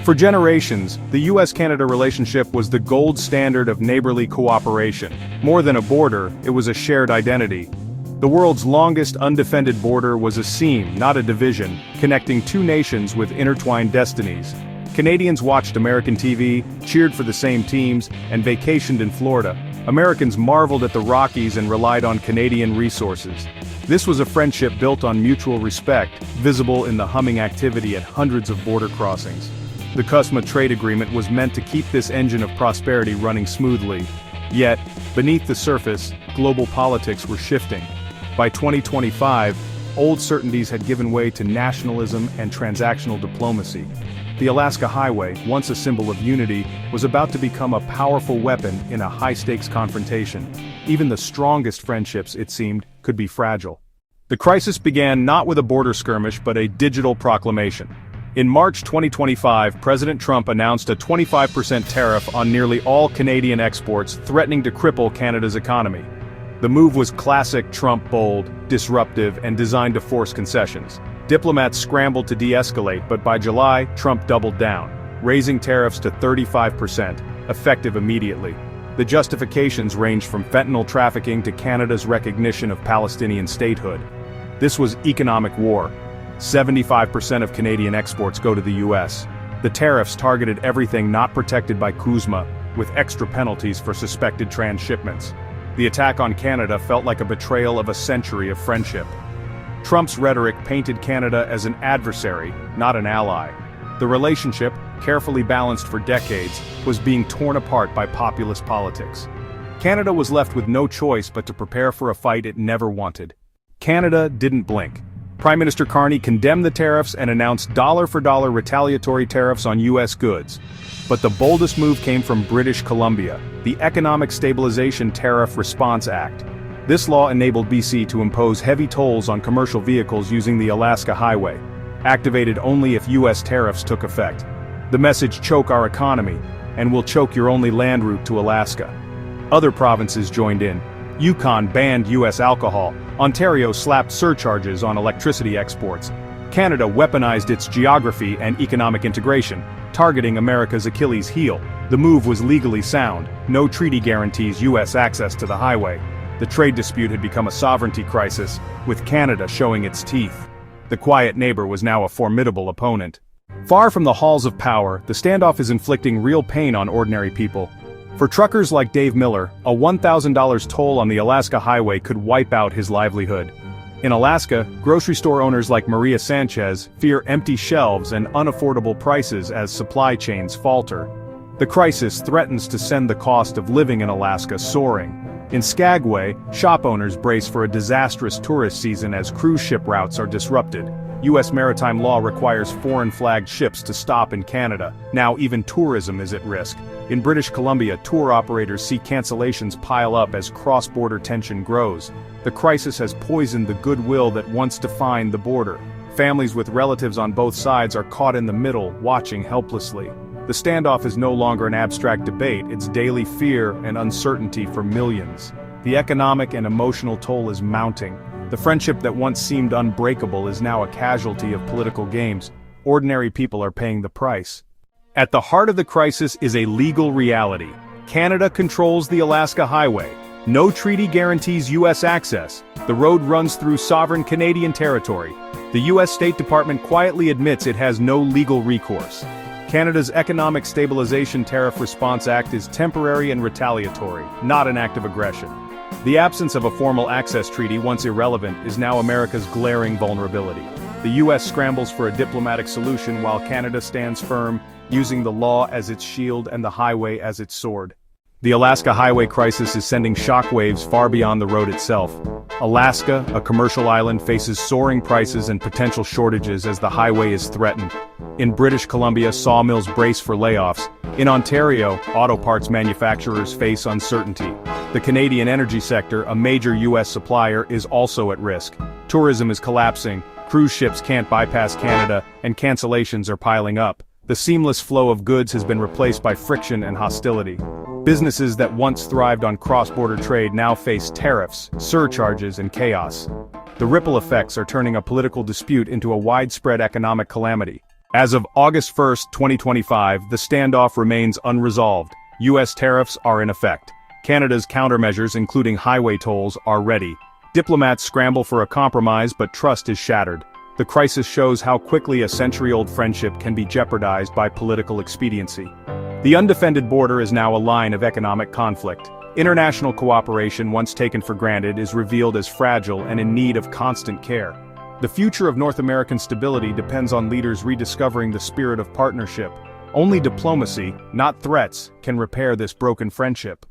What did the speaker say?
For generations, the US-Canada relationship was the gold standard of neighborly cooperation. More than a border, it was a shared identity. The world's longest undefended border was a seam, not a division, connecting two nations with intertwined destinies. Canadians watched American TV, cheered for the same teams, and vacationed in Florida. Americans marveled at the Rockies and relied on Canadian resources. This was a friendship built on mutual respect, visible in the humming activity at hundreds of border crossings. The CUSMA trade agreement was meant to keep this engine of prosperity running smoothly. Yet, beneath the surface, global politics were shifting. By 2025, old certainties had given way to nationalism and transactional diplomacy. The Alaska Highway, once a symbol of unity, was about to become a powerful weapon in a high-stakes confrontation. Even the strongest friendships, it seemed, could be fragile. The crisis began not with a border skirmish but a digital proclamation. In March 2025, President Trump announced a 25% tariff on nearly all Canadian exports, threatening to cripple Canada's economy. The move was classic Trump bold, disruptive, and designed to force concessions. Diplomats scrambled to de-escalate, but by July, Trump doubled down, raising tariffs to 35%, effective immediately. The justifications ranged from fentanyl trafficking to Canada's recognition of Palestinian statehood. This was economic war. 75% of Canadian exports go to the US. The tariffs targeted everything not protected by CUSMA, with extra penalties for suspected transshipments. The attack on Canada felt like a betrayal of a century of friendship. Trump's rhetoric painted Canada as an adversary, not an ally. The relationship, carefully balanced for decades, was being torn apart by populist politics. Canada was left with no choice but to prepare for a fight it never wanted. Canada didn't blink. Prime Minister Carney condemned the tariffs and announced dollar-for-dollar retaliatory tariffs on US goods. But the boldest move came from British Columbia, the Economic Stabilization Tariff Response Act. This law enabled BC to impose heavy tolls on commercial vehicles using the Alaska Highway, activated only if US tariffs took effect. The message: choke our economy, and we'll choke your only land route to Alaska. Other provinces joined in. Yukon banned US alcohol. Ontario slapped surcharges on electricity exports. Canada weaponized its geography and economic integration, targeting America's Achilles heel. The move was legally sound. No treaty guarantees US access to the highway. The trade dispute had become a sovereignty crisis, with Canada showing its teeth. The quiet neighbor was now a formidable opponent. Far from the halls of power, the standoff is inflicting real pain on ordinary people. For truckers like Dave Miller, a $1,000 toll on the Alaska Highway could wipe out his livelihood. In Alaska, grocery store owners like Maria Sanchez fear empty shelves and unaffordable prices as supply chains falter. The crisis threatens to send the cost of living in Alaska soaring. In Skagway, shop owners brace for a disastrous tourist season as cruise ship routes are disrupted. U.S. maritime law requires foreign-flagged ships to stop in Canada. Now even tourism is at risk. In British Columbia, tour operators see cancellations pile up as cross-border tension grows. The crisis has poisoned the goodwill that once defined the border. Families with relatives on both sides are caught in the middle, watching helplessly. The standoff is no longer an abstract debate, it's daily fear and uncertainty for millions. The economic and emotional toll is mounting. The friendship that once seemed unbreakable is now a casualty of political games. Ordinary people are paying the price. At the heart of the crisis is a legal reality. Canada controls the Alaska Highway. No treaty guarantees U.S. access. The road runs through sovereign Canadian territory. The U.S. State Department quietly admits it has no legal recourse. Canada's Economic Stabilization Tariff Response Act is temporary and retaliatory, not an act of aggression. The absence of a formal access treaty, once irrelevant, is now America's glaring vulnerability. The U.S. scrambles for a diplomatic solution while Canada stands firm, using the law as its shield and the highway as its sword. The Alaska Highway crisis is sending shockwaves far beyond the road itself. Alaska, a commercial island, faces soaring prices and potential shortages as the highway is threatened. In British Columbia, sawmills brace for layoffs. In Ontario, auto parts manufacturers face uncertainty. The Canadian energy sector, a major U.S. supplier, is also at risk. Tourism is collapsing, cruise ships can't bypass Canada, and cancellations are piling up. The seamless flow of goods has been replaced by friction and hostility. Businesses that once thrived on cross-border trade now face tariffs, surcharges, and chaos. The ripple effects are turning a political dispute into a widespread economic calamity. As of August 1, 2025, the standoff remains unresolved. U.S. tariffs are in effect. Canada's countermeasures, including highway tolls, are ready. Diplomats scramble for a compromise, but trust is shattered. The crisis shows how quickly a century-old friendship can be jeopardized by political expediency. The undefended border is now a line of economic conflict. International cooperation, once taken for granted, is revealed as fragile and in need of constant care. The future of North American stability depends on leaders rediscovering the spirit of partnership. Only diplomacy, not threats, can repair this broken friendship.